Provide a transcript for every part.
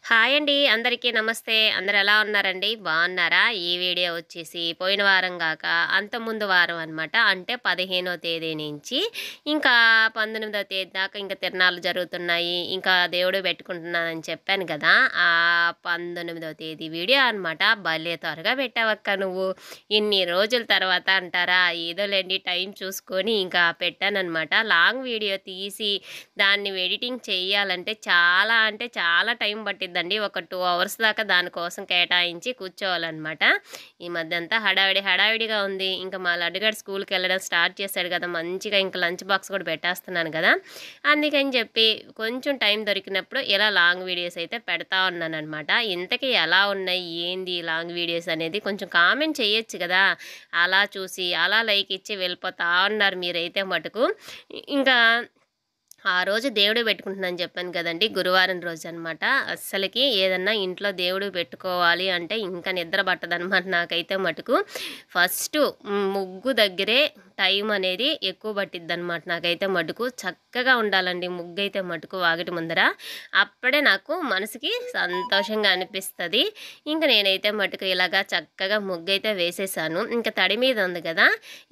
Hi అండి. అందరికీ నమస్తే. అందరూ ఎలా ఉన్నారండి? బాగున్నారా? ఈ వీడియో వచ్చేసి పోయిన వారం గాక అంతకుముందు వారం అనమాట. అంటే 15వ తేదీ నుంచి ఇంకా 19వ తేదీ దాకా ఇంకా తిరణాలు జరుగుతున్నాయి. ఇంకా దేవుడు పెట్టుకుంటున్నానని చెప్పాను కదా! ఆ 19వ తేదీ వీడియో అనమాట. భలే త్వరగా పెట్టావక్క నువ్వు. ఇన్ని రోజుల తర్వాత అంటారా? ఏదోలెండి టైం చూసుకొని ఇంకా పెట్టాననమాట. లాంగ్ వీడియో తీసి దాన్ని ఎడిటింగ్ చేయాలంటే చాలా అంటే చాలా టైం పట్టిద్దండి. ఒక 2 అవర్స్ దాకా దానికోసం కేటాయించి కూర్చోవాలన్నమాట. ఈ మధ్య అంతా హడావిడిగా ఉంది. ఇంకా మా లడ్డుగాడు స్కూల్కి వెళ్ళడం స్టార్ట్ చేశాడు కదా, మంచిగా ఇంకా లంచ్ బాక్స్ కూడా పెట్టేస్తున్నాను కదా, అందుకని చెప్పి కొంచెం టైం దొరికినప్పుడు ఇలా లాంగ్ వీడియోస్ అయితే పెడతా ఉన్నానన్నమాట. ఇంతకీ ఎలా ఉన్నాయి ఏంది లాంగ్ వీడియోస్ అనేది కొంచెం కామెంట్ చేయొచ్చు కదా. అలా చూసి అలా లైక్ ఇచ్చి వెళ్ళిపోతా ఉన్నారు మీరైతే మటుకు. ఇంకా ఆ రోజు దేవుడు పెట్టుకుంటున్నాను చెప్పాను కదండి, గురువారం రోజు అనమాట. అస్సలకి ఏదన్నా ఇంట్లో దేవుడు పెట్టుకోవాలి అంటే ఇంకా నిద్ర పట్టదనమాట నాకైతే మటుకు. ఫస్ట్ ముగ్గు దగ్గరే టైం అనేది ఎక్కువ పట్టిద్దనమాట నాకైతే మటుకు. చక్కగా ఉండాలండి ముగ్గు అయితే మటుకు వాకిటి ముందర. అప్పుడే నాకు మనసుకి సంతోషంగా అనిపిస్తుంది. ఇంకా నేనైతే మటుకు ఇలాగా చక్కగా ముగ్గు అయితే వేసేసాను. ఇంకా తడి మీద ఉంది కదా,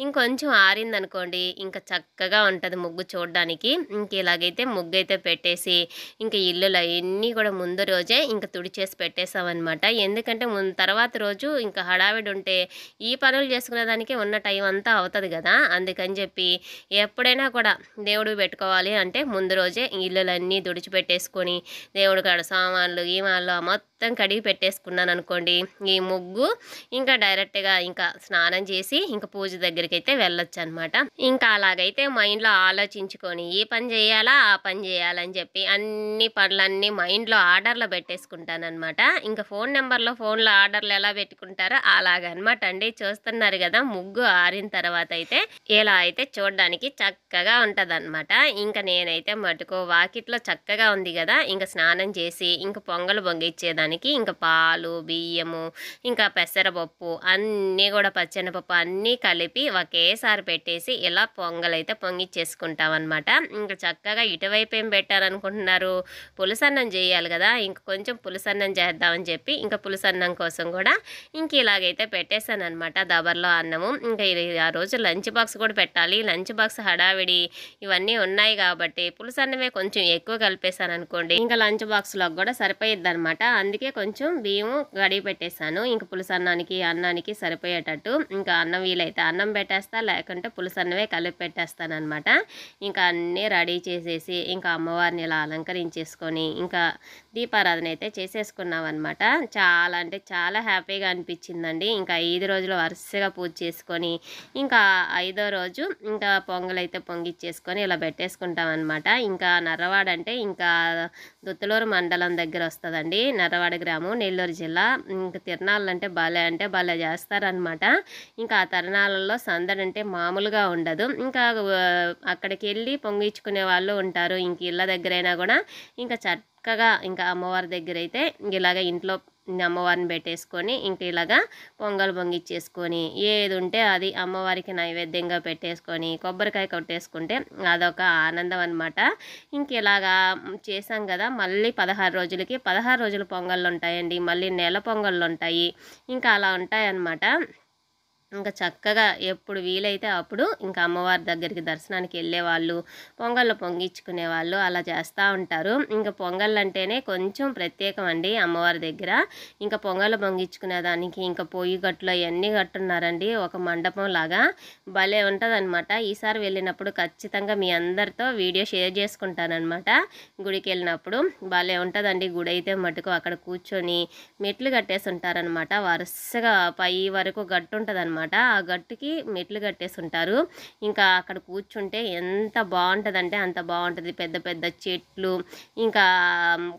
ఇంకొంచెం ఆరిందనుకోండి ఇంకా చక్కగా ఉంటుంది ముగ్గు చూడడానికి. ఇంక ఇలాగైతే ముగ్గు అయితే పెట్టేసి ఇంక ఇల్లులు అవన్నీ కూడా ముందు రోజే ఇంకా తుడిచేసి పెట్టేసామన్నమాట. ఎందుకంటే తర్వాత రోజు ఇంకా హడావిడి ఉంటే ఈ పనులు చేసుకునే దానికి ఉన్న టైం అంతా అవుతుంది కదా, అందుకని చెప్పి ఎప్పుడైనా కూడా దేవుడు పెట్టుకోవాలి అంటే ముందు రోజే ఇల్లులన్నీ తుడిచిపెట్టేసుకొని దేవుడు కాడ సామాన్లు గీమాన్లు మొత్తం కడిగి పెట్టేసుకున్నాను అనుకోండి, ఈ ముగ్గు ఇంకా డైరెక్ట్గా ఇంకా స్నానం చేసి ఇంకా పూజ దగ్గరికి అయితే వెళ్ళొచ్చు అనమాట. ఇంకా అలాగైతే మైండ్లో ఆలోచించుకొని ఈ పని చేయాలా ఆ పని చేయాలని చెప్పి అన్ని పనులన్నీ మైండ్లో ఆర్డర్లో పెట్టేసుకుంటానమాట. ఇంకా ఫోన్లో ఆర్డర్లు ఎలా పెట్టుకుంటారో అలాగనమాట అండి. చూస్తున్నారు కదా ముగ్గు ఆరిన తర్వాత అయితే ఇలా అయితే చూడడానికి చక్కగా ఉంటుంది అనమాట. ఇంకా నేనైతే మటుకు వాకిట్లో చక్కగా ఉంది కదా, ఇంకా స్నానం చేసి ఇంకా పొంగలు పొంగిచ్చేదానికి ఇంకా పాలు బియ్యము ఇంకా పెసరపప్పు అన్నీ కూడా పచ్చెనపప్పు అన్నీ కలిపి ఒకేసారి పెట్టేసి ఇలా పొంగలైతే పొంగిచ్చేసుకుంటాం అనమాట. ఇంకా చక్కగా ఇటువైపు ఏం పెట్టారనుకుంటున్నారు, పులుసన్నం చేయాలి కదా, ఇంక కొంచెం పులుసన్నం చేద్దామని చెప్పి ఇంకా పులుసన్నం కోసం కూడా ఇంక ఇలాగైతే పెట్టేశాను అనమాట దబర్లో అన్నము. ఇంకా ఆ రోజు లంచ్ బాక్స్ కూడా పెట్టాలి. లంచ్ బాక్స్ హడావిడి ఇవన్నీ ఉన్నాయి కాబట్టి పులుసన్నమే కొంచెం ఎక్కువ కలిపేశాను అనుకోండి, ఇంకా లంచ్ బాక్స్లో కూడా సరిపోయిద్ది అనమాట. అందుకే కొంచెం బియ్యము గడిగి పెట్టేశాను ఇంకా పులుసన్నానికి అన్నానికి సరిపోయేటట్టు. ఇంకా అన్నం వీలైతే అన్నం పెట్టేస్తా, లేకుంటే పులుసన్నమే కలిపి పెట్టేస్తాను అనమాట. ఇంకా అన్నీ రెడీ చేసేసి ఇంకా అమ్మవారిని ఇలా అలంకరించేసుకొని ఇంకా దీపారాధన అయితే చేసేసుకున్నాం అనమాట. చాలా అంటే చాలా హ్యాపీగా అనిపించిందండి. ఇంకా 5 రోజులు వరుసగా పూజ చేసుకొని ఇంకా 5వ రోజు ఇంకా పొంగలైతే పొంగిచ్చేసుకొని ఇలా పెట్టేసుకుంటాం అనమాట. ఇంకా నర్రవాడ అంటే ఇంకా దుత్తలూరు మండలం దగ్గర వస్తుందండి, నర్రవాడ గ్రామం, నెల్లూరు జిల్లా. ఇంకా తిరణాలు అంటే భలే చేస్తారనమాట. ఇంకా ఆ తిరణాలలో సందడి అంటే మామూలుగా ఉండదు. ఇంకా అక్కడికి వెళ్ళి పొంగించుకునే వాళ్ళు ఉంటారు. ఇంక ఇళ్ళ దగ్గరైనా కూడా ఇంకా చక్కగా ఇంకా అమ్మవారి దగ్గర అయితే ఇలాగ ఇంట్లో అమ్మవారిని పెట్టేసుకొని ఇంక ఇలాగా పొంగల్ పొంగిచ్చేసుకొని ఏది ఉంటే అది అమ్మవారికి నైవేద్యంగా పెట్టేసుకొని కొబ్బరికాయ కొట్టేసుకుంటే అదొక ఆనందం అనమాట. ఇంక ఇలాగా చేసాం కదా, మళ్ళీ 16 రోజులకి 16 రోజులు పొంగళ్ళు ఉంటాయండి, మళ్ళీ నెల పొంగళ్ళు ఉంటాయి, ఇంకా అలా ఉంటాయన్నమాట. ఇంకా చక్కగా ఎప్పుడు వీలైతే అప్పుడు ఇంకా అమ్మవారి దగ్గరికి దర్శనానికి వెళ్ళేవాళ్ళు పొంగళ్ళు పొంగించుకునేవాళ్ళు అలా చేస్తూ ఉంటారు. ఇంకా పొంగళ్ళు అంటేనే కొంచెం ప్రత్యేకం అండి అమ్మవారి దగ్గర. ఇంకా పొంగళ్ళు పొంగించుకునే దానికి ఇంకా పొయ్యి గట్లు అవన్నీ కట్టున్నారండి, ఒక మండపం లాగా భలే ఉంటుంది అనమాట. ఈసారి వెళ్ళినప్పుడు ఖచ్చితంగా మీ అందరితో వీడియో షేర్ చేసుకుంటానమాట. గుడికి వెళ్ళినప్పుడు భలే ఉంటుందండి గుడి అయితే మటుకు. అక్కడ కూర్చొని మెట్లు కట్టేసి ఉంటారనమాట, వరుసగా పై వరకు గట్టు ఉంటుంది అనమాట. ఆ గట్టుకి మెట్లు కట్టేసి ఉంటారు. ఇంకా అక్కడ కూర్చుంటే ఎంత బాగుంటుందంటే అంత బాగుంటుంది. పెద్ద పెద్ద చెట్లు ఇంకా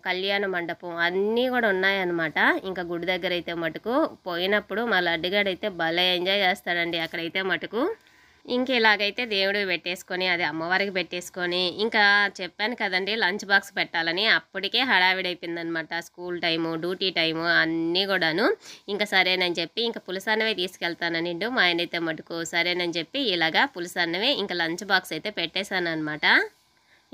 కళ్యాణ మండపం అన్నీ కూడా ఉన్నాయన్నమాట. ఇంకా గుడి దగ్గర అయితే మటుకు పోయినప్పుడు మా లడ్డుగాడైతే భలే ఎంజాయ్ చేస్తాడండి అక్కడైతే మటుకు. ఇంక ఇలాగైతే దేవుడు పెట్టేసుకొని అది అమ్మవారికి పెట్టేసుకొని ఇంకా చెప్పాను కదండి లంచ్ బాక్స్ పెట్టాలని, అప్పటికే హడావిడైపోయిందనమాట. స్కూల్ టైము డ్యూటీ టైము అన్నీ కూడాను. ఇంకా సరేనని చెప్పి ఇంకా పులుసన్నమే తీసుకెళ్తానని మా ఆయన అయితే మటుకు సరేనని చెప్పి ఇలాగా పులుసన్నమే ఇంకా లంచ్ బాక్స్ అయితే పెట్టేశాను అనమాట.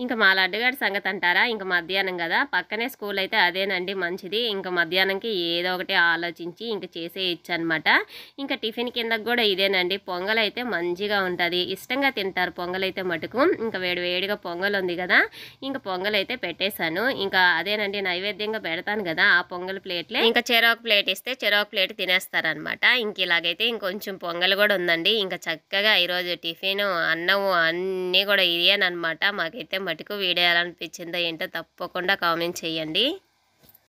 ఇంకా మా లడ్డుగాడి సంగతి అంటారా, ఇంక మధ్యాహ్నం కదా, పక్కనే స్కూల్ అయితే అదేనండి మంచిది. ఇంక మధ్యాహ్నంకి ఏదో ఒకటి ఆలోచించి ఇంక చేసేయచ్చు అనమాట. ఇంకా టిఫిన్ కిందకి కూడా ఇదేనండి. పొంగల్ అయితే మంచిగా ఉంటుంది, ఇష్టంగా తింటారు పొంగల్ అయితే మటుకు. ఇంకా వేడి వేడిగా పొంగల్ ఉంది కదా, ఇంకా పొంగల్ అయితే పెట్టేశాను. ఇంకా అదేనండి నైవేద్యంగా పెడతాను కదా, ఆ పొంగల్ ప్లేట్లే ఇంకా చెరొక ప్లేట్ ఇస్తే చెరొక ప్లేట్ తినేస్తారనమాట. ఇంక ఇలాగైతే ఇంకొంచెం పొంగల్ కూడా ఉందండి. ఇంకా చక్కగా ఈరోజు టిఫిన్ అన్నము అన్నీ కూడా ఇదేనమాట. మాకైతే మటుకు వీడియో ఎలా అనిపించిందో ఏంటో తప్పకుండా కామెంట్ చేయండి.